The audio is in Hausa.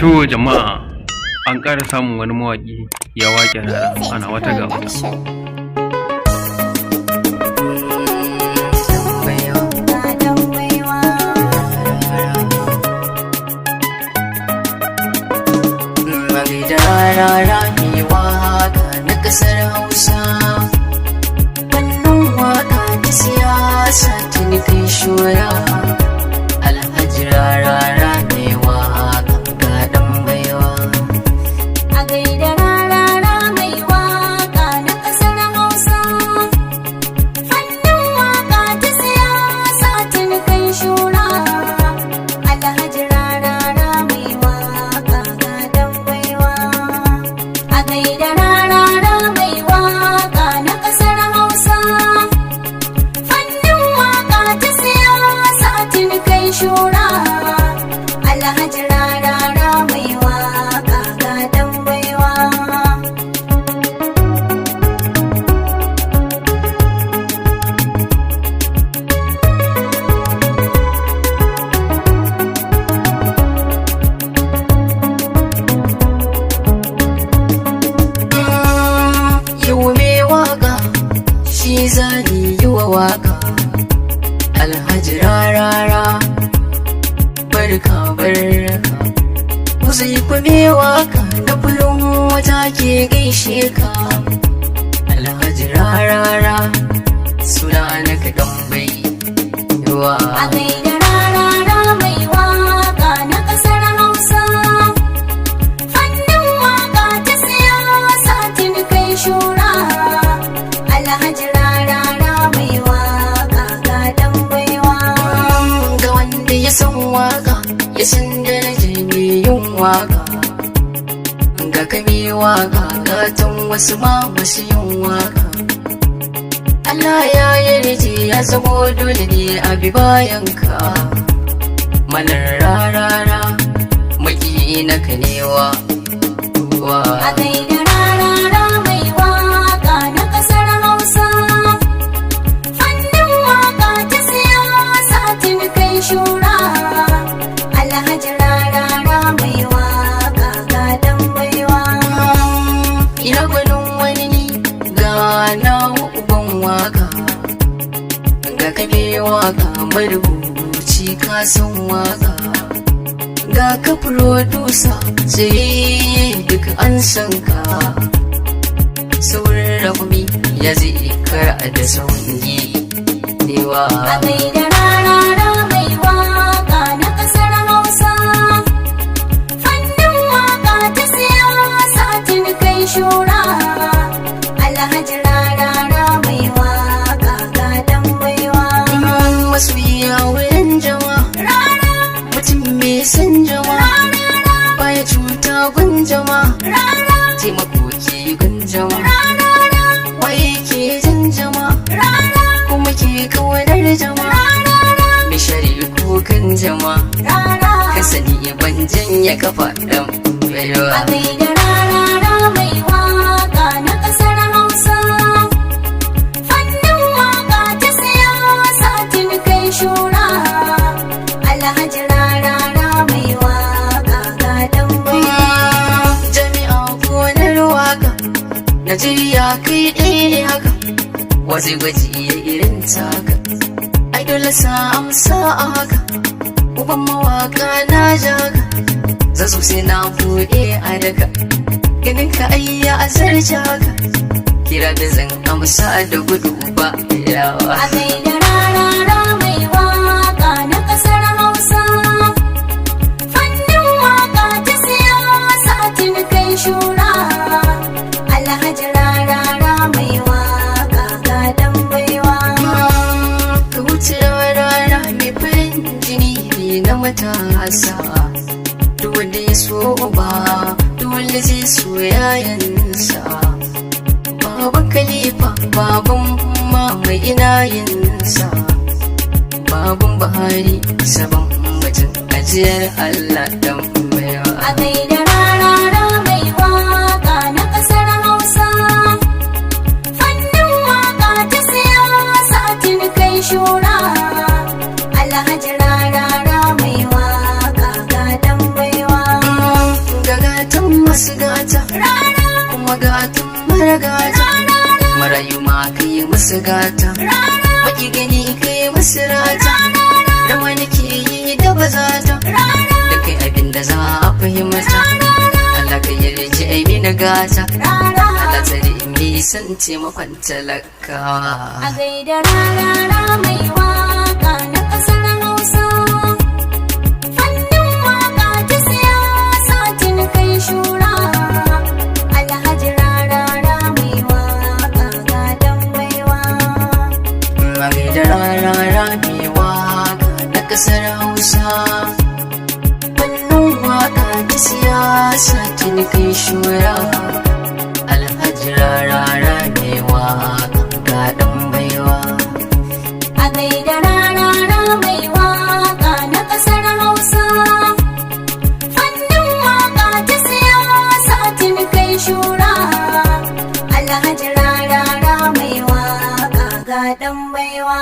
To jama'a, an ƙara samun wani mawaƙi ya waƙe Rara ana wata ga wata. Rara ne waka na ƙasar Hausa, wannan waka ta siyasa tuni kai shura. Alhaji Rara ne waka ga ɗan baiwa. A gaida Rara mai waka na ƙasar Hausa, fannin waka ta siyasa tuni kai shura. Alhaji Rara mai waka ga ɗan baiwa. A gaida Rara mai waka na ƙasar Hausa, fannin waka ta siyasa tuni kai shura. Alhaji Rara mai waka ga ɗan baiwa. Yau me waka shi zani yi wa waka. Alhaji Rara barka barka. Uzai fa me waka na bulun wata ke gaishe ka. Alhaji Rara suna na kaɗan bai yawa. A gaida Rara mai waka na ƙasar Hausa, fannin waka ta siyasa tuni kai shura. Alhaji Rara mai waka ga ɗan baiwa. Ga wanda ya san waka ya san darajar mai yin waka. Ga kame waka gatan wasu ma masu yin waka. Allah ya yarje ya zamo dole ne a bi bayan ka. Malar Rara maki na kanewa A gaida Rara mai waka na ƙasar Hausa, fannin waka ta siyasa tuni kai shura. Alhaji Rara mai waka ga ɗan baiwa. ina gwanin wani ni ga na uban waka. Ga kame waka marubuci kasan waka. Ga ka producer sai duk an san ka. Saurin rakumi ya zai kara da sauyi dewa. A gaida Rara mai waka na ƙasar Hausa, fannin waka ta siyasa tuni kai shura. Alhaji Rara mai waka ga ɗan baiwa. Masoyiya wurin jama, Rara, mutum mai san jama. Baya cuta gun jama, Rara, taimako ke gun jama. Waye ke jan jama, Rara, kuma ke kawadar jama. Mai shari kukan jama, Rara. ka sani ban janya kafa ɗan A baiwa. gaida Rara mai waka na ƙasar Hausa, fannin waka ta siyasa tuni kai shura. Alhaji Rara mai waka ga ɗan baiwa. Jami'a gonar waka, Najeriya kai ɗaya haka. Wasu gwaji ya irin taka, ai dole sa amsa a haka. Uban mawaka na jaga, zasu sai na buɗe a daga. Ganin ka ayya a zarce haka, kira da zan amsa da gudu ba yawa. A gaida Rara mai waka na ƙasar Hausa, fannin waka ta siyasa tuni kai shura. Alhaji Rara mai waka ga ɗan baiwa. Ka wuce Rara mai farin jini ne na matasa. Duk wanda ya so ba, dole zai so yayansa. Baban Khalifa, baban mama ina yinsa. Baban Buhari, sabon mutum ajiyar Allah dan baiwa. A gaida Rara mai waka na ƙasar Hausa, fannin waka ta siyasa tuni kai shura. Alhaji Rara mai waka ga ɗan baiwa. masu gata, kuma gatan mara gata. Marayu ma kai masu gata, baki gani kai masu rata. Da wani ke yi da bazata, da kai abin da za a fahimta. Allah ka yarje ai mini gata, Allah tsare mi san taimakon talakawa. A gaida rarara mai waka na ƙasar Hausa, fannin waka ta siyasa tun kai shura. Alhaji rarara mai waka gadon baiwa. A gaida rarara mai waka na ƙasar Hausa, fannin waka ta siyasa tun kai shura. Alhaji rarara mai waka gadon baiwa. A gaida rarara mai waka na ƙasar Hausa, fannin waka ta siyasa tun kai shura. Alhaji rarara mai waka gadon baiwa.